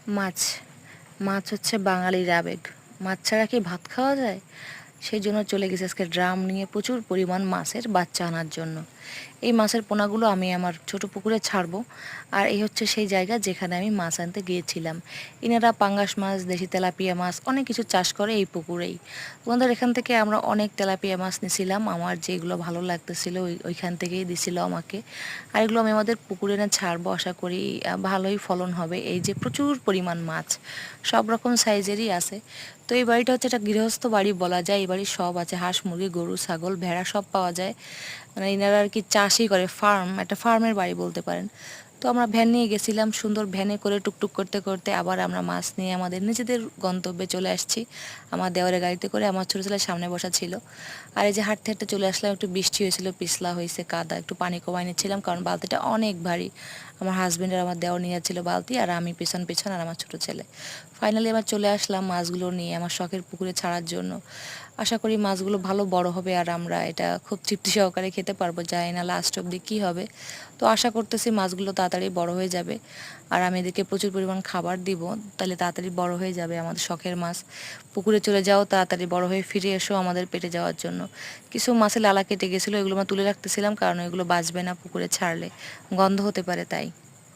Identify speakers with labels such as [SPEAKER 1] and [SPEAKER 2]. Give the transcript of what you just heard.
[SPEAKER 1] মাছ মাছ হচ্ছে বাঙালির আবেগ। মাছ ছাড়া কি ভাত খাওয়া যায়? সেই জন্য চলে গেছে আজকে ড্রাম নিয়ে প্রচুর পরিমাণ মাছের বাচ্চা আনার জন্য। এই মাছের পোনাগুলো আমি আমার ছোট পুকুরে ছাড়বো। আর এই হচ্ছে সেই জায়গা যেখানে আমি মাছ আনতে গিয়েছিলাম। ইনারা পাঙ্গাস মাছ, দেশি তেলাপিয়া মাছ অনেক কিছু চাষ করে এই পুকুরেই। তোমাদের এখান থেকে আমরা অনেক তেলাপিয়া মাছ নিয়েছিলাম, আমার যেগুলো ভালো লাগতেছিল ওইখান থেকেই দিছিল আমাকে। আর এগুলো আমি আমাদের পুকুরে এনে ছাড়বো, আশা করি ভালোই ফলন হবে। এই যে প্রচুর পরিমাণ মাছ, সব রকম সাইজেরই আছে। তো এই বাড়িটা হচ্ছে একটা গৃহস্থ বাড়ি বলা যায়। এই বাড়ির সব আছে, হাঁস মুরগি গরু ছাগল ভেড়া সব পাওয়া যায়। মানে ইনারা আর কি চাষই করে, একটা ফার্মের বাড়ি বলতে পারেন। তো আমরা ভ্যান নিয়ে গেছিলাম, সুন্দর ভ্যানে করে টুকটুক করতে করতে আবার আমরা মাছ নিয়ে আমাদের নিজেদের গন্তব্যে চলে আসছি। আমার দেওয়ারের গাড়িতে করে, আমার ছোটো ছেলে সামনে বসা ছিল। আর এই যে হাঁটতে হাঁটতে চলে আসলাম, একটু বৃষ্টি হয়েছিল, পিছলা হয়েছে, কাদা, একটু পানি কমাই নিচ্ছিলাম কারণ বালতিটা অনেক ভারী। আমার হাজবেন্ড আর আমার দেওর নিয়ে যাচ্ছিল বালতি, আর আমি পেছন পেছন, আর আমার ছোটো ছেলে। ফাইনালি আবার চলে আসলাম মাছগুলো নিয়ে আমার শখের পুকুরে ছাড়ার জন্য। আশা করি মাছগুলো ভালো বড় হবে আর আমরা এটা খুব তৃপ্তি সহকারে খেতে পারবো। জানি না লাস্ট অবধি কী হবে। তো আশা করতেছি মাছগুলো তাড়াতাড়ি বড় হয়ে যাবে আর আমি এদেরকে প্রচুর পরিমাণ খাবার দিব, তাহলে তাড়াতাড়ি বড় হয়ে যাবে আমাদের শখের মাছ। পুকুরে চলে যাও, তাড়াতাড়ি বড় হয়ে ফিরে এসো আমাদের পেটে যাওয়ার জন্য। কিছু মাছে লালা কেটে গেছিলো, এগুলো আমরা তুলে রাখতেছিলাম কারণ এগুলো বাঁচবে না পুকুরে ছাড়লে, গন্ধ হতে পারে তাই।